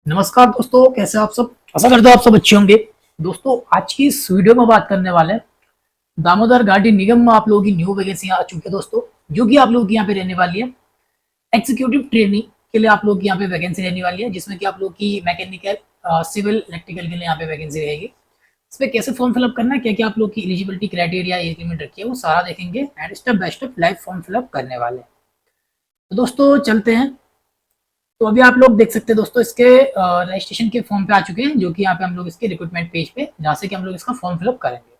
नमस्कार दोस्तों, कैसे आप सब। आशा करता हूँ आप सब अच्छे होंगे। दोस्तों, आज की इस वीडियो में बात करने वाले हैं दामोदर घाटी निगम में आप लोगों की न्यू वैकेंसी आ चुकी है दोस्तों, जो कि आप लोगों की यहाँ पे रहने वाली है। एग्जीक्यूटिव ट्रेनिंग के लिए आप लोग की यहाँ पे वैकेंसी रहने वाली है, जिसमें कि आप लोग की मैकेनिकल, सिविल, इलेक्ट्रिकल के लिए यहाँ पे वैकेंसी रहेगी। इसमें कैसे फॉर्म फिलअप करना है, क्या क्या आप लोग की एलिजिबिलिटी क्राइटेरिया एज लिमिट रखी है, वो सारा देखेंगे and step by step live form fill up करने वाले हैं। तो दोस्तों चलते हैं। तो अभी आप लोग देख सकते हैं दोस्तों, इसके रजिस्ट्रेशन के फॉर्म पे आ चुके हैं, जो कि यहाँ पे हम लोग इसके रिक्रूटमेंट पेज पे, जहाँ से कि हम लोग इसका फॉर्म फिलअप करेंगे।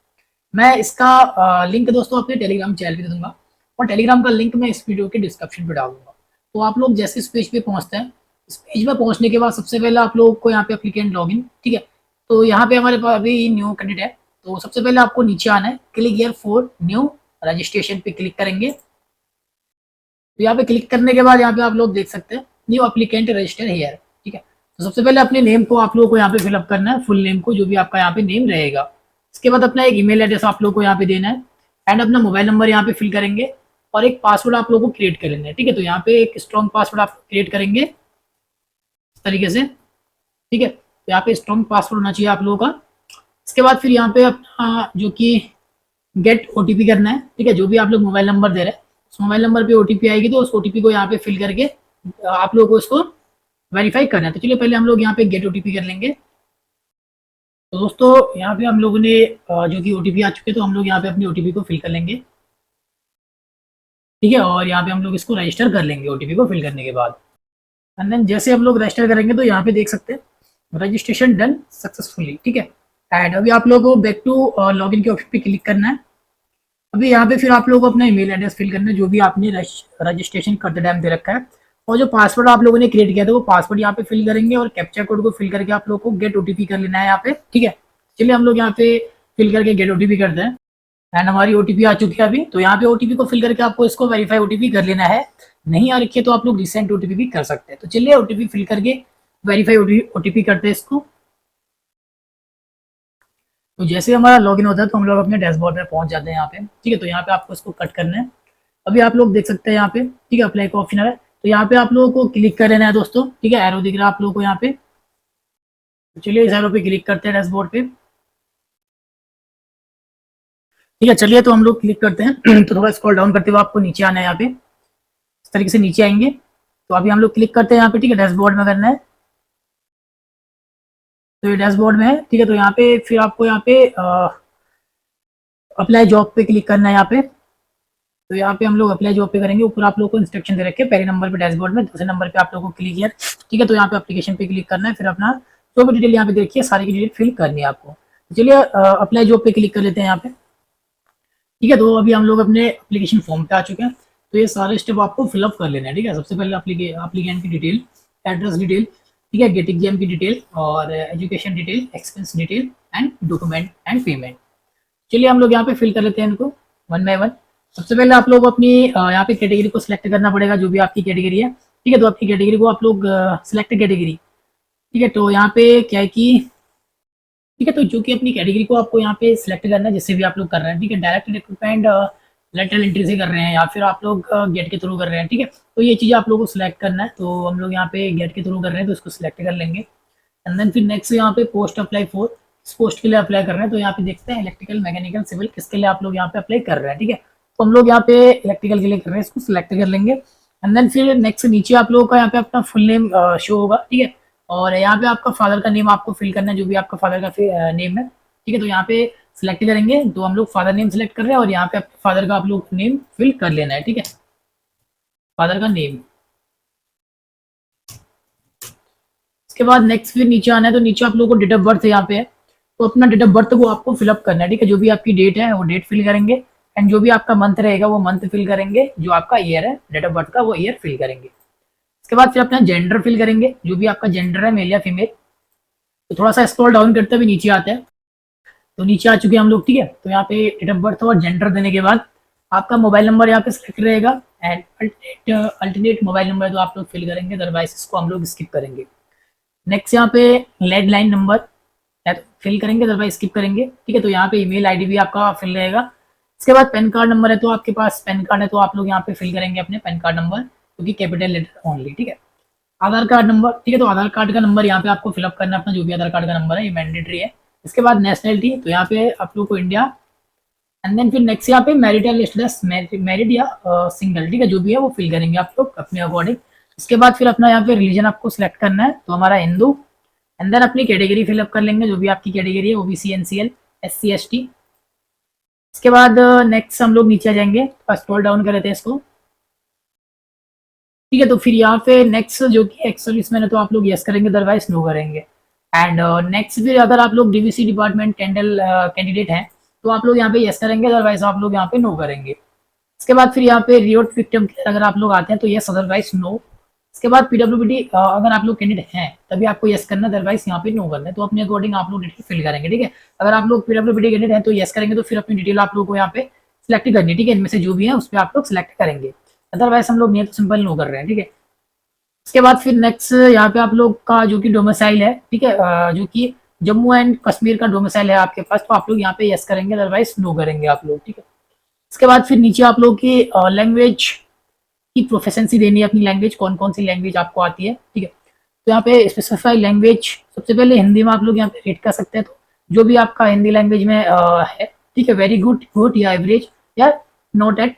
मैं इसका लिंक दोस्तों अपने टेलीग्राम चैनल पे दे दूंगा, और टेलीग्राम का लिंक मैं इस वीडियो के डिस्क्रिप्शन पे डाल दूंगा। तो आप लोग जैसे इस पेज पे पहुंचते हैं, इस पेज में पहुंचने के बाद सबसे पहले आप लोग को यहाँ पे एप्लीकेंट लॉगिन, ठीक है। तो यहाँ पे हमारे पास अभी न्यू कैंडिडेट है, तो सबसे पहले आपको नीचे आना है, click here for new registration पे क्लिक करेंगे। तो यहाँ पे क्लिक करने के बाद यहाँ पे आप लोग देख सकते हैं न्यू एप्लीकेंट रजिस्टर हियर, ठीक है। तो सबसे पहले अपने नेम को आप लोगों को यहाँ पे फिलअप करना है, फुल नेम को, जो भी आपका यहाँ पे नेम रहेगा। इसके बाद अपना एक ईमेल एड्रेस आप लोग को यहाँ पे देना है, एंड अपना मोबाइल नंबर यहाँ पे फिल करेंगे, और एक पासवर्ड आप लोगों को क्रिएट कर लेना है, ठीक है। तो यहाँ पे एक स्ट्रॉन्ग पासवर्ड आप क्रिएट करेंगे इस तरीके से, ठीक है। तो यहाँ पे स्ट्रॉन्ग पासवर्ड होना चाहिए आप लोगों का। इसके बाद फिर यहाँ पे अपना जो कि गेट ओटीपी करना है, ठीक है। जो भी आप लोग मोबाइल नंबर दे रहे हैं, उस मोबाइल नंबर पे ओटीपी आएगी, तो उस ओटीपी को यहाँ पे फिल करके आप लोगों को इसको वेरीफाई करना है। तो चलिए पहले हम लोग यहाँ पे गेट ओटीपी कर लेंगे। तो दोस्तों यहाँ पे हम लोगों ने जो कि ओटीपी आ चुके हैं, तो हम लोग यहाँ पे अपनी ओटीपी को फिल कर लेंगे, ठीक है। और यहाँ पे हम लोग इसको रजिस्टर कर लेंगे ओटीपी को फिल करने के बाद। एंड देन जैसे हम लोग रजिस्टर करेंगे, तो यहाँ पे देख सकते हैं रजिस्ट्रेशन डन सक्सेसफुली, ठीक है। एंड अभी आप लोगों को बैक टू लॉगिन के ऑप्शन पे क्लिक करना है। अभी यहाँ पे फिर आप लोगों को अपना ईमेल एड्रेस फिल करना है, जो भी आपने रजिस्ट्रेशन करते टाइम दे रखा है, और जो पासवर्ड आप लोगों ने क्रिएट किया था वो पासवर्ड यहाँ पे फिल करेंगे, और कैप्चा कोड को फिल करके आप लोगों को गेट ओटीपी कर लेना है यहाँ पे, ठीक है। चलिए हम लोग यहाँ पे फिल करके गेट ओटीपी करते हैं। एंड हमारी ओटीपी आ चुकी है अभी, तो यहाँ पे ओटीपी को फिल करके आपको इसको वेरीफाई ओटीपी कर लेना है। नहीं आ रखी है तो आप लोग रिसेंट ओटीपी भी कर सकते हैं। तो चलिए ओटीपी फिल करके वेरीफाई ओटीपी करते हैं इसको। तो जैसे हमारा लॉगिन होता है, तो हम लोग अपने डैशबोर्ड में पहुंच जाते हैं यहाँ पे, ठीक है। तो यहाँ पे आपको इसको कट करना है। अभी आप लोग देख सकते हैं यहाँ पे, ठीक है, अप्लाई का ऑप्शन है, तो यहाँ पे आप लोगों को क्लिक कर लेना है दोस्तों, ठीक है। एरो दिख रहा है आप लोगों को यहाँ पे। तो चलिए इस एरो पे क्लिक करते हैं डैशबोर्ड पे, ठीक है। चलिए तो हम लोग क्लिक करते हैं तो थोड़ा स्क्रॉल डाउन करते हुए आपको नीचे आना है यहाँ पे, इस तरीके से नीचे आएंगे। तो अभी हम लोग क्लिक करते हैं यहाँ पे, ठीक है, डैशबोर्ड में करना है। तो ये डैशबोर्ड में है, ठीक है। तो यहाँ पे फिर आपको यहाँ पे अप्लाई जॉब पे क्लिक करना है यहाँ पे। तो यहाँ पे हम लोग अप्लाई जॉब पे करेंगे। ऊपर आप लोग को इंस्ट्रक्शन दे रखे हैं, पहले नंबर पे डैशबोर्ड में, दूसरे नंबर पे आप लोगों को क्लिक किया, ठीक है। तो यहाँ पे एप्लीकेशन पे क्लिक करना है, फिर अपना जो भी डिटेल यहाँ पे देखिए, सारी की डिटेल फिल करनी है आपको। तो चलिए अप्लाई जॉब पे क्लिक कर लेते हैं यहाँ पे, ठीक है। तो अभी हम लोग अपने एप्लीकेशन फॉर्म पे आ चुके हैं। तो ये सारे स्टेप आपको फिलअप कर लेना है, ठीक है। सबसे पहले एप्लीकेंट की डिटेल, एड्रेस डिटेल, ठीक है, गेट एग्जाम की डिटेल, और education detail, expense detail, and document and payment. चलिए हम लोग यहाँ पे फिल कर लेते हैं इनको वन बाय वन। सबसे पहले आप लोग अपनी यहाँ पे कैटेगरी को सिलेक्ट करना पड़ेगा, जो भी आपकी कैटेगरी है, ठीक है। तो आपकी कैटेगरी को आप लोग सिलेक्ट कैटेगरी, ठीक है। तो यहाँ पे क्या है कि, ठीक है, तो जो कि अपनी कैटेगरी को आपको यहाँ पे सिलेक्ट करना है, जिससे भी आप लोग कर रहे हैं, ठीक है। डायरेक्ट रिक्रूटमेंट, लेटरल एंट्री से कर रहे हैं, या फिर आप लोग गेट के थ्रू कर रहे हैं, ठीक है। तो ये चीज़ आप लोगों को सिलेक्ट करना है। तो हम लोग यहाँ पे गेट के थ्रू कर रहे हैं, तो इसको सिलेक्ट कर लेंगे। एंड देन फिर नेक्स्ट यहाँ पे पोस्ट अप्लाई फॉर, इस पोस्ट के लिए अप्लाई कर रहे हैं। तो यहाँ पे देखते हैं इलेक्ट्रिकल, मैकेनिकल, सिविल, किसके लिए आप लोग यहाँ पे अप्लाई कर रहे हैं, ठीक है। तो हम लोग यहाँ पे इलेक्ट्रिकल के लिए कर रहे हैं, इसको सिलेक्ट कर लेंगे। एंड देन फिर नेक्स्ट नीचे आप लोगों का यहाँ पे अपना फुल नेम शो होगा, ठीक है। और यहाँ पे आपका फादर का नेम आपको फिल करना है, जो भी आपका फादर का नेम है, ठीक है। तो यहाँ पे सिलेक्ट करेंगे, तो हम लोग फादर नेम सिलेक्ट कर रहे हैं, और यहाँ पे फादर का आप लोग नेम फिल कर लेना है, ठीक है, फादर का नेम। इसके बाद नेक्स्ट फिर नीचे आना है। तो नीचे आप लोगों को डेट ऑफ बर्थ यहाँ पे है, तो अपना डेट ऑफ बर्थ को आपको फिलअप करना है, ठीक है। जो भी आपकी डेट है वो डेट फिल करेंगे, एंड जो भी आपका मंथ रहेगा वो मंथ फिल करेंगे, जो आपका ईयर है डेट ऑफ बर्थ का वो ईयर फिल करेंगे। इसके बाद फिर अपना जेंडर फिल करेंगे, जो भी आपका जेंडर है, मेल या फीमेल। तो थोड़ा सा स्क्रॉल डाउन करते हुए नीचे आते हैं। तो नीचे आ चुके हैं हम लोग, ठीक है। तो यहाँ पे डेट ऑफ बर्थ और जेंडर देने के बाद आपका मोबाइल नंबर यहाँ पे सिलेक्ट रहेगा, एंड अल्टरनेट मोबाइल नंबर तो आप लोग फिल करेंगे, अदरवाइज इसको हम लोग स्किप करेंगे। नेक्स्ट यहाँ पे लैंडलाइन नंबर फिल करेंगे, अदरवाइज स्किप करेंगे, ठीक है। तो यहाँ पे ईमेल आईडी भी आपका फिल रहेगा। इसके बाद पैन कार्ड नंबर है, तो आपके पास पैन कार्ड है, तो आप लोग यहाँ पे फिल करेंगे अपने पैन कार्ड नंबर, क्योंकि कैपिटल लेटर ओनली, ठीक है। आधार कार्ड नंबर, ठीक है। तो आधार कार्ड का नंबर यहाँ पे आपको फिलअप करना है अपना, जो भी आधार कार्ड का नंबर है, ये मैंडेटरी है। इसके बाद नेशनलिटी, तो यहाँ पे आप लोग को इंडिया। एंड देन फिर नेक्स्ट यहाँ पे मैरिटल स्टेटस, मैरिड या सिंगल, ठीक है, जो भी है वो फिल करेंगे आप लोग अपने अकॉर्डिंग। इसके बाद फिर अपना यहाँ पे रिलीजन आपको सिलेक्ट करना है, तो हमारा हिंदू। एंड देन अपनी कैटेगरी फिलअप कर लेंगे, जो भी आपकी कैटेगरी है, ओबीसी, एनसीएल, एससी, एसटी। इसके बाद नेक्स्ट हम लोग नीचे आ जाएंगे, स्क्रॉल डाउन कर लेते हैं इसको, ठीक है। तो फिर यहाँ पे नेक्स्ट जो कि एक्स सर्विसमैन है, तो आप लोग यस करेंगे, अदरवाइज नो करेंगे। एंड नेक्स्ट फिर अगर आप लोग डीवीसी डिपार्टमेंट कैंडिडेट हैं, तो आप लोग यहाँ पे यस करेंगे, अदरवाइज आप लोग यहाँ पे नो करेंगे। इसके बाद फिर यहाँ पे रियोट विक्टिम अगर आप लोग आते हैं तो यस, अदरवाइज नो। इसके बाद पीडब्ल्यूडी अगर आप लोग कैंडिडेट हैं तभी आपको यस करना, अदरवाइज यहाँ पे नो करना है। तो अपने अकॉर्डिंग आप लोग डिटेल फिल करेंगे, ठीक है। अगर आप लोग पीडब्ल्यूडी कैंडिडेट हैं तो यस करेंगे, तो फिर अपनी डिटेल आप लोग को यहाँ पे सिलेक्ट करनी है, ठीक है। इनमें से जो भी है उस पर आप लोग सिलेक्ट करेंगे, अदरवाइज हम लोग नहीं तो सिंपल नो कर रहे हैं, ठीक है। इसके बाद फिर नेक्स्ट यहाँ पे आप लोग का जो कि डोमिसाइल है, ठीक है, जो कि जम्मू एंड कश्मीर का डोमिसाइल है आपके पास, तो आप लोग यहाँ पे यस करेंगे, अदरवाइज नो करेंगे आप लोग, ठीक है। इसके बाद फिर नीचे आप लोग की लैंग्वेज की प्रोफेशंसी देनी है, अपनी लैंग्वेज कौन कौन सी लैंग्वेज आपको आती है, ठीक है। तो यहाँ पे स्पेसिफाई लैंग्वेज, सबसे पहले हिंदी में आप लोग यहाँ पे रेट कर सकते हैं, तो जो भी आपका हिंदी लैंग्वेज में है, ठीक है, वेरी गुड, गुड या एवरेज या नॉट एट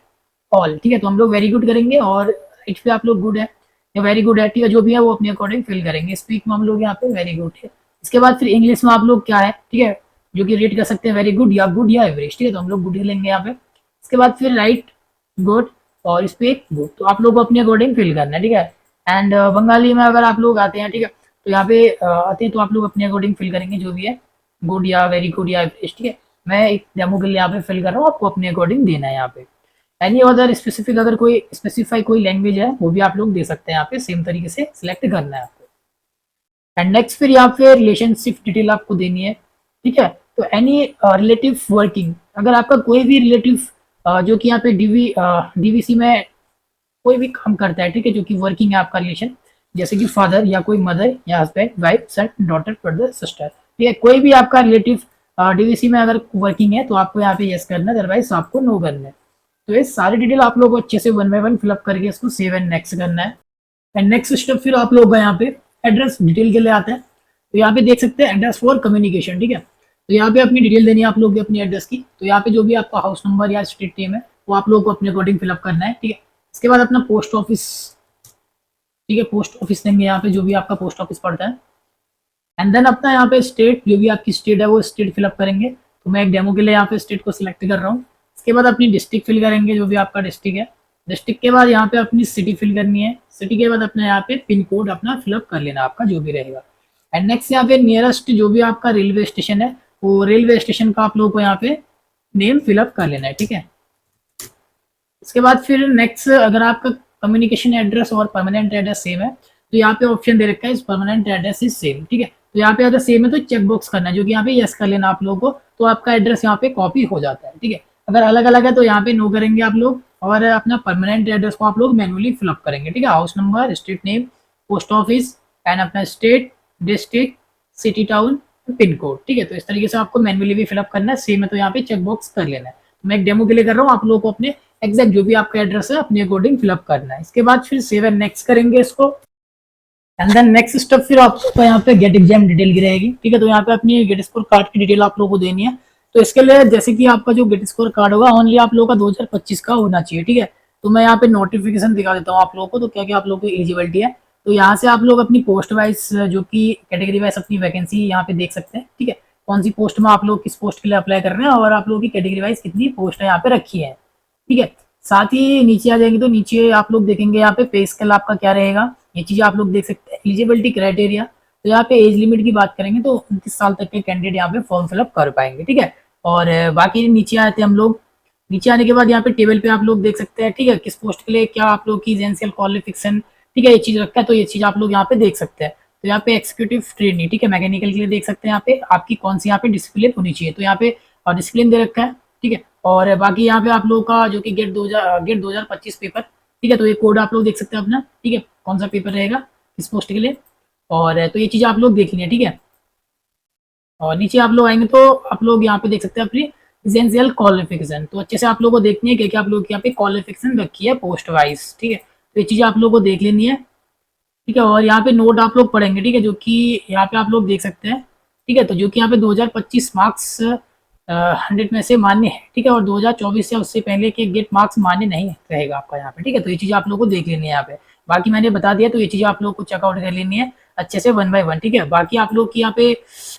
ऑल, ठीक है। तो हम लोग वेरी गुड करेंगे, और इट पे आप लोग गुड है या वेरी गुड है, ठीक है, जो भी है वो अपने अकॉर्डिंग फिल करेंगे। स्पीक में हम लोग यहाँ पे वेरी गुड है। इसके बाद फिर इंग्लिश में आप लोग क्या है, ठीक है, जो कि रेट कर सकते हैं वेरी गुड या एवरेज, ठीक है। तो हम लोग गुड लेंगे यहाँ पे। इसके बाद फिर राइट गुड और स्पीक गुड, तो आप लोग को अपने अकॉर्डिंग फिल करना है, ठीक है। एंड बंगाली में अगर आप लोग आते हैं, ठीक है, तो यहाँ पे आते हैं तो आप लोग अपने अकॉर्डिंग फिल करेंगे, जो भी है गुड या वेरी गुड या एवरेज, ठीक है। मैं एक डेमो के लिए यहाँ पे फिल कर रहा हूँ, आपको अपने अकॉर्डिंग देना है यहाँ पे। एनी अदर स्पेसिफिक, अगर कोई स्पेसिफाई कोई लैंग्वेज है वो भी आप लोग दे सकते हैं, यहाँ पे सेम तरीके से सिलेक्ट करना है आपको। एंड नेक्स्ट फिर यहाँ पे रिलेशनशिप डिटेल आपको देनी है, ठीक है। तो एनी रिलेटिव वर्किंग, अगर आपका कोई भी रिलेटिव जो कि यहाँ पे डीवीसी में कोई भी काम करता है, ठीक है, जो कि वर्किंग है आपका रिलेशन, जैसे कि फादर या कोई मदर या हस्बैंड, वाइफ, सन, डॉटर, ब्रदर, सिस्टर, ठीक है, कोई भी आपका रिलेटिव डीवीसी में अगर वर्किंग है तो आपको यहाँ पे यस करना है, अदरवाइज आपको नो करना है। तो ये सारी डिटेल आप लोग को अच्छे से वन बाय वन फिलअप करके इसको सेव एंड नेक्स्ट करना है। एंड नेक्स्ट स्टेप फिर आप लोग का यहाँ पे एड्रेस डिटेल के लिए आता है, तो यहाँ पे देख सकते हैं एड्रेस फॉर कम्युनिकेशन, ठीक है। तो यहाँ पे अपनी डिटेल देनी है आप लोग की अपनी एड्रेस की, तो यहाँ पे जो भी आपका हाउस नंबर या स्ट्रीट नेम है वो आप लोग को अपने अकॉर्डिंग फिलअप करना है, ठीक है। इसके बाद अपना पोस्ट ऑफिस, ठीक है, पोस्ट ऑफिस देंगे यहाँ पे जो भी आपका पोस्ट ऑफिस पड़ता है। एंड देन अपना यहाँ पे स्टेट, जो भी आपकी स्टेट है वो स्टेट फिलअप करेंगे, तो मैं एक डेमो के लिए यहाँ पे स्टेट को सिलेक्ट कर रहा हूँ। इसके बाद अपनी डिस्ट्रिक्ट फिल करेंगे, जो भी आपका डिस्ट्रिक्ट है। डिस्ट्रिक्ट के बाद यहाँ पे अपनी सिटी फिल करनी है, सिटी के बाद अपना यहाँ पे पिन कोड अपना फिलअप कर लेना आपका जो भी रहेगा। एंड नेक्स्ट यहाँ पे नियरेस्ट जो भी आपका रेलवे स्टेशन है, वो रेलवे स्टेशन का आप लोगों को यहाँ पे नेम फिलअप कर लेना है, ठीक है। इसके बाद फिर नेक्स्ट, अगर आपका कम्युनिकेशन एड्रेस और परमानेंट एड्रेस सेम है, तो यहाँ पे ऑप्शन दे रखा है इस परमानेंट एड्रेस इज सेम, ठीक है। तो यहाँ पे अगर सेम है तो चेक बॉक्स करना है, जो कि यहाँ पे यस कर लेना आप लोगों को, तो आपका एड्रेस यहाँ पे कॉपी हो जाता है, ठीक है। अगर अलग अलग है तो यहाँ पे नो करेंगे आप लोग, और अपना परमानेंट एड्रेस को आप लोग मैनुअली फिलअप करेंगे, ठीक है। House number, street name, post office and अपना state, district, city, town, pin code, ठीक है। तो इस तरीके से आपको मैनुअली भी फिलअप करना है, सेम है तो यहाँ पे चेक बॉक्स कर लेना है। मैं एक डेमो के लिए कर रहा हूँ, आप लोगों को अपने एग्जैक्ट जो भी आपका एड्रेस है अपने अकॉर्डिंग फिलअप करना है। इसके बाद फिर सेव एंड नेक्स्ट करेंगे इसको। एंड देन नेक्स्ट स्टेप फिर आपको यहाँ पे गेट एग्जाम डिटेल की रहेगी, ठीक है। तो यहाँ पे अपनी गेट स्कोर कार्ड की डिटेल आप लोगों को देनी है। तो इसके लिए जैसे कि आपका जो गेट स्कोर कार्ड होगा ओनली आप लोगों का 2025 का होना चाहिए, ठीक है। तो मैं यहाँ पे नोटिफिकेशन दिखा देता हूँ आप लोगों को, तो क्या क्या आप लोगों की एलिजिबिलिटी है। तो यहाँ से आप लोग अपनी पोस्ट वाइज जो कि कैटेगरी वाइज अपनी वैकेंसी यहाँ पे देख सकते हैं, ठीक है। कौन सी पोस्ट में आप लोग किस पोस्ट के लिए अप्लाई कर रहे हैं, और आप लोगों की कैटेगरी वाइज कितनी पोस्ट यहाँ पे रखी है, ठीक है। साथ ही नीचे आ जाएंगे तो नीचे आप लोग देखेंगे यहाँ पे पे स्केल आपका क्या रहेगा, ये चीज़ आप लोग देख सकते हैं। एलिजिबिलिटी क्राइटेरिया, तो यहाँ पे एज लिमिट की बात करेंगे तो 29 साल तक के कैंडिडेट यहाँ पे फॉर्म फिलअप कर पाएंगे, ठीक है। और बाकी नीचे आते हैं हम लोग। नीचे आने के बाद यहाँ पे टेबल पे आप लोग देख सकते हैं, ठीक है, किस पोस्ट के लिए क्या आप लोग की एजेंशियल क्वालिफिकेशन, ठीक है, ये चीज़ रखा है, तो ये चीज़ आप लोग यहाँ पे देख सकते हैं। तो यहाँ पे एक्जीक्यूटिव ट्रेनिंग, ठीक है, मैकेनिकल के लिए देख सकते हैं यहाँ पे आपकी कौन सी यहाँ पे डिसिप्लिन होनी चाहिए, तो यहाँ पे डिसिप्लिन दे रखा है, ठीक है। और बाकी यहाँ पे आप लोगों का जो कि गेट 2025 पेपर, ठीक है, तो ये कोड आप लोग देख सकते हैं अपना, ठीक है, कौन सा पेपर रहेगा किस पोस्ट के लिए। और तो ये चीज़ आप लोग देख लें, ठीक है। और नीचे आप लोग आएंगे तो आप लोग यहाँ पे देख सकते हैं अपनी एजेंशियल क्वालिफिकेशन, तो अच्छे से आप लोगों को देखनी है क्या आप लोग यहाँ पे क्वालिफिकेशन रखी है पोस्ट वाइज, ठीक है। तो ये चीज़ आप लोगों को देख लेनी है। ठीक है। और यहाँ पे नोट आप लोग पढ़ेंगे, ठीक है, जो कि यहाँ पे आप लोग देख सकते हैं, ठीक है। तो जो कि यहाँ पे 2025 मार्क्स 100 में से मान्य है, ठीक है, और 2024 या उससे पहले के गेट मार्क्स मान्य नहीं रहेगा आपका यहाँ पे, ठीक है। तो ये चीज़ आप लोग को देख लेनी है यहाँ पे। बाकी मैंने बता दिया, तो ये चीज़ आप लोग को चेकआउट कर लेनी है अच्छे से 1 बाय 1, ठीक है। बाकी आप लोग की यहाँ पे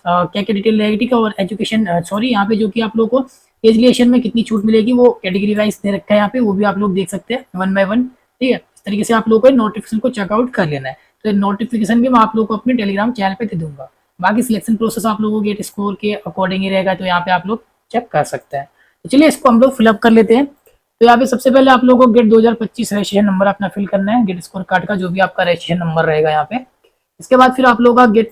क्या क्या डिटेल रहेगी, ठीक है, और एजुकेशन सॉरी यहाँ पे जो कि आप लोग को एज रिलेशन में कितनी छूट मिलेगी वो कैटेगरी वाइज दे रखा है यहाँ पे, वो भी आप लोग देख सकते हैं 1 बाय 1, ठीक है। इस तरीके से आप लोग को नोटिफिकेशन को चेकआउट कर लेना है। तो नोटिफिकेशन भी मैं आप लोग को अपने टेलीग्राम चैनल पे दे दूंगा। बाकी सिलेक्शन प्रोसेस आप लोगों को गेट स्कोर के अकॉर्डिंग ही रहेगा, तो यहाँ पे आप लोग चेक कर सकते हैं। तो चलिए इसको हम लोग फिलअप कर लेते हैं। तो यहाँ पे सबसे पहले आप लोगों को गेट 2025 रजिस्ट्रेशन नंबर अपना फिल करना है, गेट स्कोर कार्ड का जो भी आपका रजिस्ट्रेशन नंबर रहेगा यहाँ पे। इसके बाद फिर आप लोगों का गेट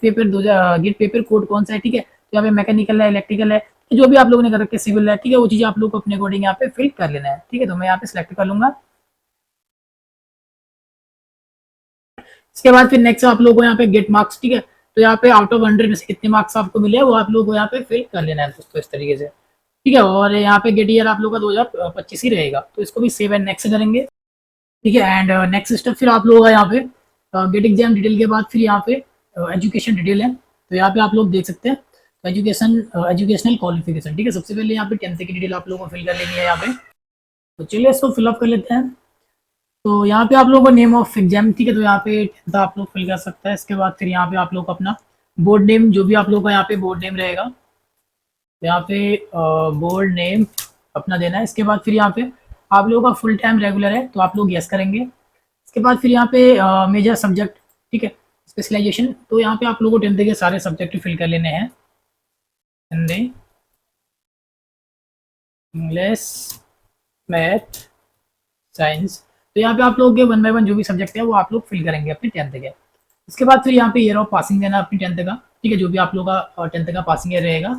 पेपर कोड कौन सा है, ठीक है। तो यहाँ पे मैकेनिकल है, इलेक्ट्रिकल है, जो भी आप लोगों ने कर रखे सिविल है, ठीक है, वो चीज़ आप लोग को अपने अकॉर्डिंग यहाँ पे फिल कर लेना है, ठीक है। तो मैं यहाँ पे सिलेक्ट कर लूंगा। इसके बाद फिर नेक्स्ट आप लोगों को यहाँ पे गेट मार्क्स, ठीक है। तो यहाँ पे आउट ऑफ 100 में से कितने मार्क्स आपको मिले वो आप लोगों को यहाँ पे फिल कर लेना है दोस्तों, इस तरीके से, ठीक है। और यहाँ पे गेट ईयर आप लोग का 2025 ही रहेगा, तो इसको भी सेव एंड नेक्स्ट करेंगे, ठीक है। एंड नेक्स्ट स्टेप फिर आप लोगों का यहाँ पे गेट एग्जाम डिटेल के बाद फिर यहाँ पे एजुकेशन डिटेल है। तो यहाँ पे आप लोग देख सकते हैं एजुकेशनल क्वालिफिकेशन, ठीक है। सबसे पहले यहाँ पे 10th की डिटेल आप लोगों को फिल कर लेनी है यहाँ पे। तो चलिए इसको फिलअप कर लेते हैं। तो यहाँ पे आप लोगों को नेम ऑफ एग्जाम, ठीक है, तो यहाँ पे 10th आप लोग फिल कर सकते हैं। इसके बाद फिर यहाँ पे आप लोग अपना बोर्ड नेम, जो भी आप लोगों का यहाँ पे बोर्ड नेम रहेगा, तो यहाँ पे बोर्ड नेम अपना देना है। इसके बाद फिर यहाँ पे आप लोगों का फुल टाइम रेगुलर है, तो आप लोग यस करेंगे। इसके बाद फिर यहाँ पे मेजर सब्जेक्ट, ठीक है, स्पेशलाइजेशन, तो यहाँ पे आप लोगों को 10th के सारे सब्जेक्ट फिल कर लेने हैं, हिंदी, इंग्लिश, मैथ, साइंस। तो यहाँ पे आप लोग के 1 बाय 1 जो भी सब्जेक्ट है वो आप लोग फिल करेंगे अपने 10th के। इसके बाद फिर यहाँ पे ईयर ऑफ पासिंग देना अपनी 10th का, ठीक है, जो भी आप लोग का 10th का पासिंग ईयर रहेगा।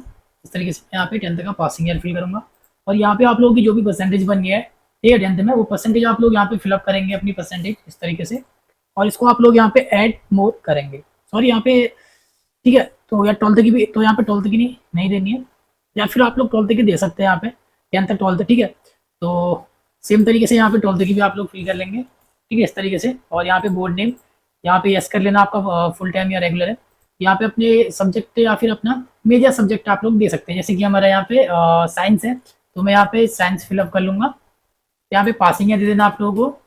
इस तरीके से यहाँ पे 10th का पासिंग ईयर फिल करूंगा। और यहाँ पे आप लोगों की जो भी परसेंटेज बनी है, ठीक है, 10th में, वो परसेंटेज आप लोग यहाँ पे फिलअप करेंगे अपनी परसेंटेज इस तरीके से। और इसको आप लोग यहाँ पे ऐड मोर करेंगे, सॉरी यहाँ पे, ठीक है। तो या 12th की भी, तो यहाँ पे 12th की नहीं देनी है, या फिर आप लोग 12th की दे सकते हैं यहाँ पे, 10th 12th, ठीक है। तो सेम तरीके से यहाँ पे 12th की भी आप लोग फिल कर लेंगे, ठीक है, इस तरीके से। और यहाँ पे बोर्ड नेम यहाँ पे यस कर लेना, आपका फुल टाइम या रेगुलर है। यहाँ पे अपने सब्जेक्ट या फिर अपना मेजर सब्जेक्ट आप लोग दे सकते हैं, जैसे कि हमारा यहाँ पे साइंस है, तो मैं यहाँ पे साइंस फिलअप कर लूँगा। यहाँ पे पासिंग है दे देना आप लोगों को,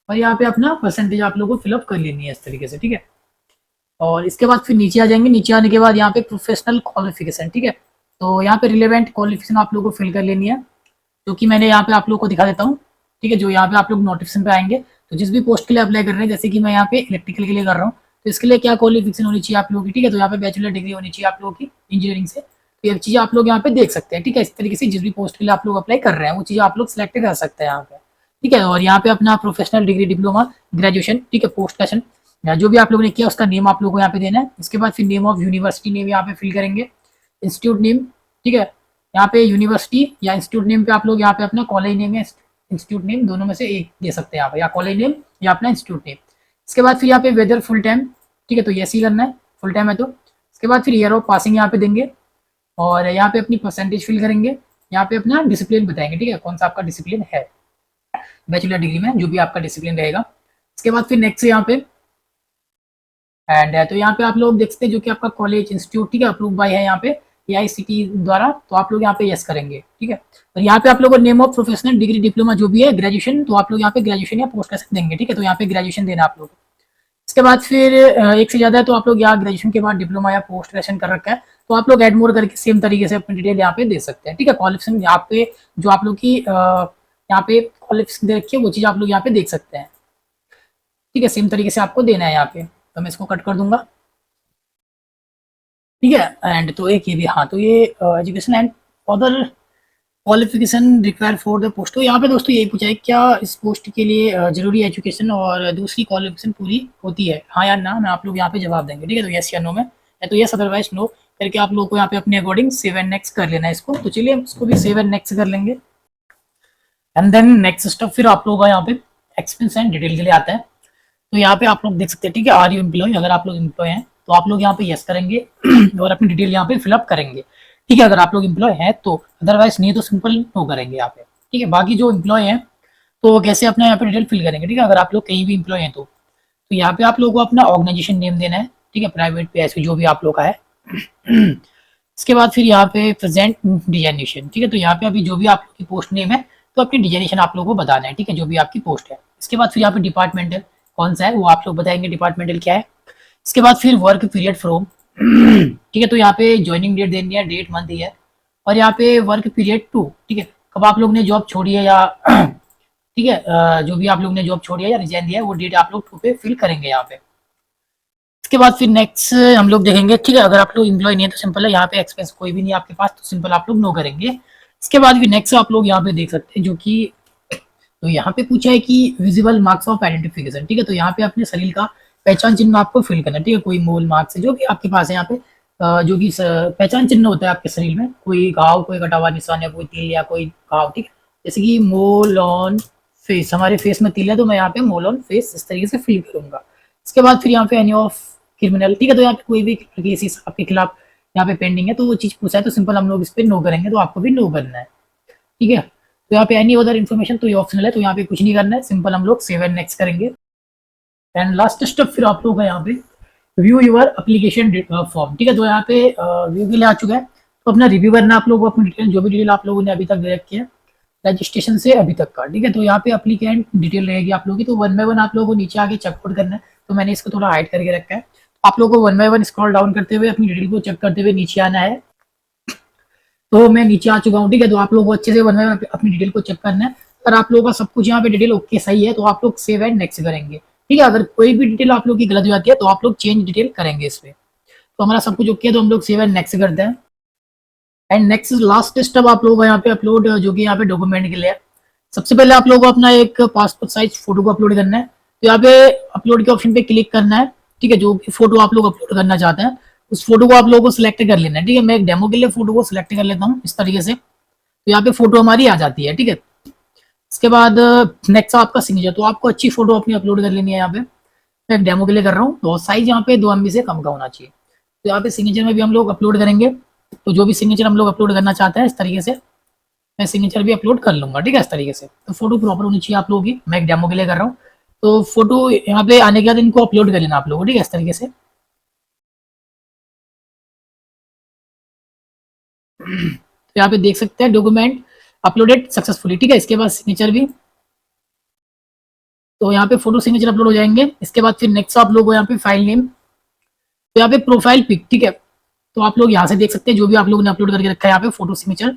और यहाँ पे अपना परसेंटेज आप लोगों को फिलअप कर लेनी है इस तरीके से, ठीक है। और इसके बाद फिर नीचे आ जाएंगे। नीचे आने के बाद यहाँ पे प्रोफेशनल क्वालिफिकेशन, ठीक है, तो यहाँ पे रिलेवेंट क्वालिफिकेशन आप लोगों को फिल कर लेनी है, जो कि मैंने यहाँ पे आप लोगों को दिखा देता हूँ, ठीक है। जो यहाँ पे आप लोग नोटिफिकेशन पे आएंगे, तो जिस भी पोस्ट के लिए अप्लाई कर रहे हैं, जैसे कि मैं यहाँ पे इलेक्ट्रिकल के लिए कर रहा हूँ, तो इसके लिए क्या क्वालिफिकेशन होनी चाहिए आप लोगों की, ठीक है। तो यहाँ पे बैचलर डिग्री होनी चाहिए आप लोगों की इंजीनियरिंग से। तो ये चीज़ आप लोग यहाँ पे देख सकते हैं, ठीक है। इस तरीके से जिस भी पोस्ट के लिए आप लोग अप्लाई कर रहे हैं वो चीज़ आप लोग सेलेक्ट कर सकते हैं यहाँ पे, ठीक है। और यहाँ पे अपना प्रोफेशनल डिग्री, डिप्लोमा, ग्रेजुएशन, ठीक है, पोस्ट ग्रेजुएशन, जो भी आप लोगों ने किया उसका नेम आप लोगों को यहाँ पे देना है। इसके बाद फिर नेम ऑफ यूनिवर्सिटी नेम यहाँ पे फिल करेंगे, इंस्टीट्यूट नेम, ठीक है। यहाँ पे यूनिवर्सिटी या इंस्टीट्यूट नेम पे आप लोग यहाँ पे अपना कॉलेज नेम या इंस्टीट्यूट नेम दोनों में से एक दे सकते हैं यहाँ पे, या कॉलेज नेम या अपना इंस्टीट्यूट नेम। इसके बाद फिर यहाँ पे वेदर फुल टाइम, ठीक है, तो ये ही करना है, फुल टाइम है तो। इसके बाद फिर ईयर ऑफ पासिंग यहाँ पे देंगे, और यहाँ पे अपनी परसेंटेज फिल करेंगे। यहाँ पे अपना डिसिप्लिन बताएंगे, ठीक है, कौन सा आपका डिसिप्लिन है बैचलर डिग्री में, जो भी आपका डिसिप्लिन रहेगा। इसके बाद फिर नेक्स्ट यहाँ पे एंड है, तो यहाँ पे आप लोग देख सकते हैं जो कि आपका कॉलेज इंस्टीट्यूट, ठीक है, अप्रूव बाय है यहाँ पे AICTE द्वारा, तो आप लोग यहाँ पे यस करेंगे, ठीक है। और यहाँ पे आप लोगों को name of professional degree, diploma जो भी है, ग्रेजुएशन, तो आप लोग यहाँ पे ग्रेजुएशन या पोस्ट ग्रेजुएशन देंगे, ठीक है। तो यहाँ पे ग्रेजुएशन देना आप लोग। इसके बाद फिर एक से ज़्यादा है, तो आप लोग यहाँ ग्रेजुएशन के बाद डिप्लोमा या पोस्ट ग्रेजुएशन कर रखा है, तो आप लोग एड मोर करके सेम तरीके से अपनी डिटेल यहाँ पे दे सकते हैं, ठीक है। क्वालिफिकेशन यहाँ पे जो आप लोग की यहाँ पे क्वालिफिकेशन दे रखी है वो चीज़ आप लोग यहाँ पे देख सकते हैं, ठीक है। सेम तरीके से आपको देना है यहाँ पे, तो मैं इसको कट कर दूंगा, ठीक है। एंड तो एक ये भी, हाँ, तो ये education and other qualification require for the post. तो यहाँ पे दोस्तों यही पूछा है, क्या इस पोस्ट के लिए जरूरी एजुकेशन और दूसरी क्वालिफिकेशन पूरी होती है, हाँ या ना, मैं आप लोग यहाँ पे जवाब देंगे, ठीक है। तो यस या नो में, या तो यस अदरवाइज नो करके आप लोग को यहाँ पे अपने अकॉर्डिंग सेव एंड नेक्स्ट कर लेना है इसको। तो चलिए हम इसको भी सेव एंड नेक्स्ट कर लेंगे। एंड देन नेक्स्ट स्टेप फिर आप लोगों का यहाँ पे एक्सपेंस एंड डिटेल के लिए आता है। तो यहाँ पे आप लोग देख सकते हैं, ठीक है, आर यू एम्प्लॉय, अगर आप लोग एम्प्लॉय हैं तो आप लोग यहाँ पे यस करेंगे और अपनी डिटेल यहाँ पे फिलअप करेंगे, ठीक है, अगर आप लोग एम्प्लॉय हैं तो। अदरवाइज नहीं तो सिंपल नो करेंगे यहाँ पे, ठीक है। बाकी जो एम्प्लॉय हैं तो कैसे अपना यहाँ पे डिटेल फिल करेंगे, ठीक है, अगर आप लोग कहीं भी एम्प्लॉय हैं तो। तो यहाँ पे आप लोगों को अपना ऑर्गेनाइजेशन नेम देना है, ठीक है, प्राइवेट पे ऐसे जो भी आप लोग का है। इसके बाद फिर यहाँ पे प्रेजेंट डिजाइनेशन, ठीक है, तो यहाँ पे अभी जो भी आपकी पोस्ट नेम है तो अपनी डिजाइनेशन आप लोगों को बताना है, ठीक है, जो भी आपकी पोस्ट है। इसके बाद फिर यहाँ पे डिपार्टमेंटल कौन सा है वो आप लोग बताएंगे, डिपार्टमेंटल क्या है। इसके बाद फिर वर्क पीरियड फ्रॉम, ठीक है, तो यहाँ पे ज्वाइनिंग डेट देनी है, डेट मंथ है, और यहाँ पे वर्क पीरियड टू, ठीक है, कब आप लोग ने जॉब छोड़ी है या ठीक है, जो भी आप लोग ने जॉब छोड़ी है या रिजाइन दिया है वो डेट आप लोग टू पे फिल करेंगे यहाँ पे। इसके बाद फिर नेक्स्ट हम लोग देखेंगे, ठीक है, अगर आप लोग एम्प्लॉय नहीं है तो सिंपल है, यहाँ पे एक्सपेंस कोई भी नहीं है आपके पास तो सिंपल आप लोग नो करेंगे। इसके बाद फिर नेक्स्ट आप लोग यहाँ पे देख सकते हैं जो कि, तो यहाँ पे पूछा है कि विजिबल मार्क्स ऑफ आइडेंटिफिकेशन, ठीक है, तो यहाँ पे अपने शरीर का पहचान चिन्ह आपको फिल करना है, ठीक है, कोई मोल मार्क्स है जो भी आपके पास है यहाँ पे, जो कि पहचान चिन्ह होता है आपके शरीर में, कोई घाव, कोई कटा हुआ निशान या कोई तिल या कोई घाव, ठीक है, जैसे कि मोल ऑन फेस, हमारे फेस में तिल है तो मैं यहाँ पे मोल ऑन फेस इस तरीके से फिल करूंगा। इसके बाद फिर यहाँ पे एनी ऑफ क्रिमिनल, ठीक है, तो यहाँ पे कोई भी केसेस आपके खिलाफ यहाँ पे पेंडिंग है तो वो चीज पूछा है तो सिंपल हम लोग इस पर नो करेंगे, तो आपको भी नो करना है, ठीक है। तो यहाँ पे एनी अदर इन्फॉर्मेशन तो ये ऑप्शनल है, तो यहाँ पे कुछ नहीं करना है, सिंपल हम लोग सेव एंड नेक्स्ट करेंगे। एंड लास्ट स्टेप फिर आप लोग का यहाँ पे व्यू यूर एप्लीकेशन फॉर्म, ठीक है, तो यहाँ पे व्यू के लिए आ चुका है, तो अपना रिव्यू करना आप लोगों को, अपनी डिटेल जो भी डिटेल आप लोगों ने अभी तक दे रखी है रजिस्ट्रेशन से अभी तक का, ठीक है, तो यहाँ पे एप्लीकेंट डिटेल रहेगी आप लोगों की, तो वन बाय वन आप लोगों को नीचे आके चेकआउट करना है, तो मैंने इसको थोड़ा हाइड करके रखा है, आप लोगों को one by one scroll down करते हुए अपनी डिटेल को चेक करते हुए नीचे आना है। तो मैं नीचे आ चुका हूँ, ठीक है, तो आप लोगों को अच्छे से वन बाय वन अपनी डिटेल को चेक करना है, अगर आप लोगों का सब कुछ यहाँ पे डिटेल ओके सही है तो आप लोग सेव एंड नेक्स्ट करेंगे, ठीक है, अगर कोई भी डिटेल आप लोग की गलत हो जाती है तो आप लोग चेंज डिटेल करेंगे इस पे। तो हमारा सब कुछ ओके है तो हम लोग सेव एंड नेक्स्ट करते हैं। एंड नेक्स्ट लास्ट स्टेप आप लोगों को यहाँ पे अपलोड, जो कि यहाँ पे डॉक्यूमेंट के लिए सबसे पहले आप लोगों को अपना एक पासपोर्ट साइज फोटो को अपलोड करना है, तो यहाँ पे अपलोड के ऑप्शन पे क्लिक करना है, ठीक है, जो भी फोटो आप लोग अपलोड करना चाहते हैं उस फोटो को आप लोगों को सिलेक्ट कर लेना है, ठीक है, मैं एक डेमो के लिए फोटो को सिलेक्ट कर लेता हूँ इस तरीके से, तो यहाँ पे फोटो हमारी आ जाती है, ठीक है। इसके बाद नेक्स्ट आपका सिग्नेचर, तो आपको अच्छी फोटो अपनी अपलोड कर लेनी है, यहाँ पे मैं एक डेमो के लिए कर रहा हूँ, तो साइज यहाँ पे 2 MB से कम का होना चाहिए, तो यहाँ पे सिग्नेचर में भी हम लोग अपलोड करेंगे, तो जो भी सिग्नेचर हम लोग अपलोड करना चाहते हैं इस तरीके से मैं सिग्नेचर भी अपलोड कर लूंगा, ठीक है, इस तरीके से, तो फोटो प्रॉपर होनी चाहिए आप लोगों की, मैं एक डेमो के लिए कर रहा हूँ, तो फोटो यहाँ पे आने के बाद इनको अपलोड कर लेना आप लोगों को, ठीक है, इस तरीके से। तो यहाँ पे देख सकते हैं डॉक्यूमेंट अपलोडेड सक्सेसफुली, ठीक है, इसके बाद सिग्नेचर भी, तो यहाँ पे फोटो सिग्नेचर अपलोड हो जाएंगे। इसके बाद फिर नेक्स्ट आप लोग यहाँ पे फाइल नेम, तो यहाँ पे प्रोफाइल पिक, ठीक है, तो आप लोग यहाँ से देख सकते हैं जो भी आप लोगों ने अपलोड करके रखा है यहाँ पे फोटो सिग्नेचर,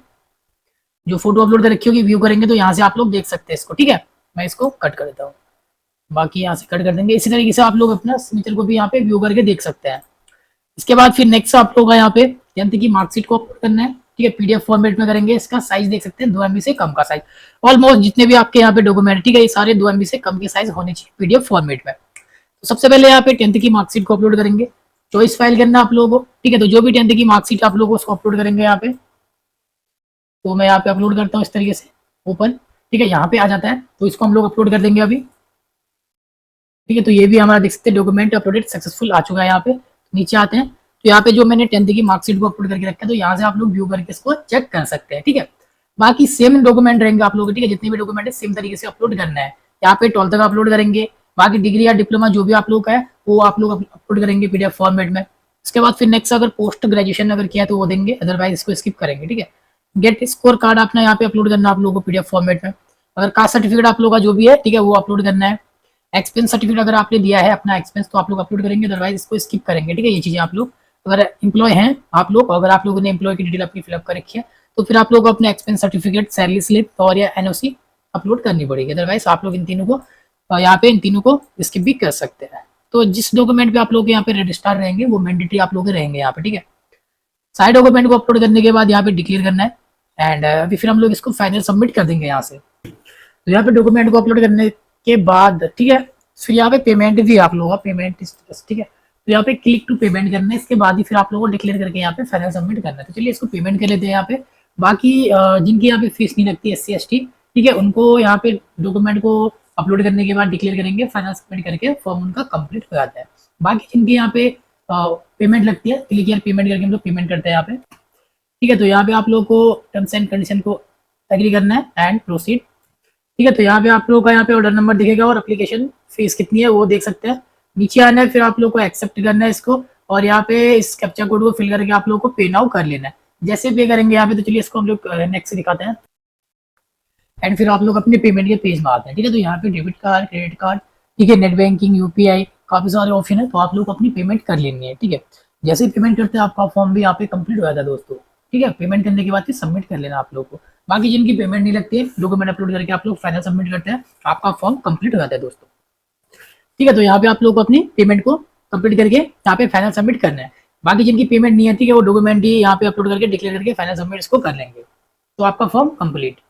जो फोटो अपलोड कर रखी होगी व्यू करेंगे तो यहाँ से आप लोग देख सकते हैं इसको, ठीक है, मैं इसको कट कर देता हूँ, बाकी यहाँ से कट कर देंगे, इसी तरीके से आप लोग अपना सिग्नेचर को भी यहाँ पे व्यू करके देख सकते हैं। इसके बाद फिर नेक्स्ट आप लोग यहाँ पे 10th की मार्कशीट को अपलोड करना है, ठीक है, PDF फॉर्मेट में करेंगे, इसका साइज देख सकते हैं 2 MB से कम का साइज, ऑलमोस्ट जितने भी आपके यहाँ पे डॉक्यूमेंट, ठीक है, ये सारे 2 MB से कम के साइज होने चाहिए PDF फॉर्मेट में। तो सबसे पहले यहाँ पे 10th की मार्कशीट को अपलोड करेंगे, चॉइस फाइल करना आप लोगों को, ठीक है, तो जो भी 10th की मार्कशीट आप लोगों को उसको अपलोड करेंगे यहाँ पे, तो मैं यहाँ पे अपलोड करता हूँ इस तरीके से ओपन, ठीक है, यहाँ पे आ जाता है तो इसको हम लोग अपलोड कर देंगे अभी, ठीक है, तो ये भी हमारा देख सकते हैं डॉक्यूमेंट अपलोडेड सक्सेसफुल आ चुका है, यहाँ पे नीचे आते हैं तो यहाँ पे जो मैंने 10th की मार्कशीट को अपलोड करके रखा है तो यहाँ से आप लोग व्यू करके इसको चेक कर सकते हैं, ठीक है, बाकी सेम डॉक्यूमेंट रहेंगे आप लोग, ठीक है, जितने भी डॉक्यूमेंट है सेम तरीके से अपलोड करना है, यहाँ पे 12th का अपलोड करेंगे, बाकी डिग्री या डिप्लोमा जो भी आप लोग का है वो आप लोग अपलोड करेंगे PDF फॉर्मेट में। इसके बाद फिर नेक्स्ट अगर पोस्ट ग्रेजुएशन अगर किया तो वो देंगे, अदरवाइज इसको स्किप करेंगे, ठीक है। गेट स्कोर कार्ड अपना यहाँ पे अपलोड करना आप लोगों को PDF फॉर्मेट में, अगर कास्ट सर्टिफिकेट आप लोग का जो भी है, ठीक है, वो अपलोड करना है। एक्सपेंस सर्टिफिकेट अगर आपने दिया है अपना एक्सपेंस तो आप लोग अपलोड करेंगे, अदरवाइज इसको स्किप करेंगे, ठीक है, ये चीजें आप लोग, अगर एम्प्लॉय हैं आप लोग, अगर आप लोगों ने एम्प्लॉय की डिटेल अपनी फिलअप कर रखी है तो फिर आप लोग को अपने एक्सपेंस सर्टिफिकेट, सैलरी स्लिप और या NOC अपलोड करनी पड़ेगी, अदरवाइज आप लोग इन तीनों को यहाँ पे इन तीनों को स्किप भी कर सकते हैं। तो जिस डॉक्यूमेंट पे आप लोग यहाँ पे रजिस्टर रहेंगे वो मैंडेटरी आप लोग रहेंगे यहाँ पे, ठीक है। सारे डॉक्यूमेंट को अपलोड करने के बाद यहाँ पे डिक्लेयर करना है, एंड अभी फिर हम लोग इसको फाइनल सबमिट कर देंगे यहाँ से। तो यहाँ पे डॉक्यूमेंट को अपलोड करने के बाद, ठीक है, फिर यहाँ पे पेमेंट भी आप लोगों का पेमेंट, ठीक है, तो यहाँ पे क्लिक टू पेमेंट करना है, इसके बाद ही फिर आप लोगों को डिक्लेयर करके यहाँ पे फाइनल सबमिट करना है। तो चलिए इसको पेमेंट कर लेते हैं यहाँ पे, बाकी जिनकी यहाँ पे फीस नहीं लगती SC ST, ठीक है, उनको यहाँ पे डॉक्यूमेंट को अपलोड करने के बाद डिक्लेयर करेंगे, फाइनल सबमिट करके फॉर्म उनका कंप्लीट हो जाता है। बाकी जिनकी यहाँ पे पेमेंट लगती है, क्लिक यार पेमेंट करके हम लोग पेमेंट करते हैं यहाँ पे, ठीक है, तो यहाँ पे आप लोग को टर्म्स एंड कंडीशन को एग्री करना है एंड प्रोसीड, ठीक है, तो यहाँ पे आप लोगों का यहाँ पे ऑर्डर नंबर दिखेगा और एप्लीकेशन फीस कितनी है वो देख सकते हैं, नीचे आना है, फिर आप लोग को एक्सेप्ट करना है इसको, और यहाँ पे इस कैप्चा कोड को फिल करके आप लोग को पे नाउ कर लेना है। जैसे पे करेंगे यहाँ पे, तो चलिए इसको हम लोग नेक्स्ट दिखाते हैं। एंड फिर आप लोग अपने पेमेंट के पेज में आते हैं, ठीक है। तो यहाँ पे डेबिट कार्ड, क्रेडिट कार्ड, ठीक है, नेट बैंकिंग, यूपीआई, काफी सारे ऑप्शन है, तो आप लोग अपनी पेमेंट कर लेनी है, ठीक है। जैसे ही पेमेंट करते हैं आपका फॉर्म भी यहाँ पे कंप्लीट हो जाता है दोस्तों, ठीक है। पेमेंट करने के बाद फिर सबमिट कर लेना आप लोग को। बाकी जिनकी पेमेंट नहीं लगती है, डॉक्यूमेंट अपलोड करके आप लोग फाइनल सबमिट करते हैं, आपका फॉर्म कंप्लीट हो जाता है दोस्तों, ठीक है। तो यहाँ पे आप लोग को अपनी पेमेंट को कंप्लीट करके यहाँ पे फाइनल सबमिट करना है। बाकी जिनकी पेमेंट नहीं आती है वो डॉक्यूमेंट ही यहाँ पे अपलोड करके डिक्लेयर करके फाइनल सबमिट इसको कर लेंगे, तो आपका फॉर्म कंप्लीट।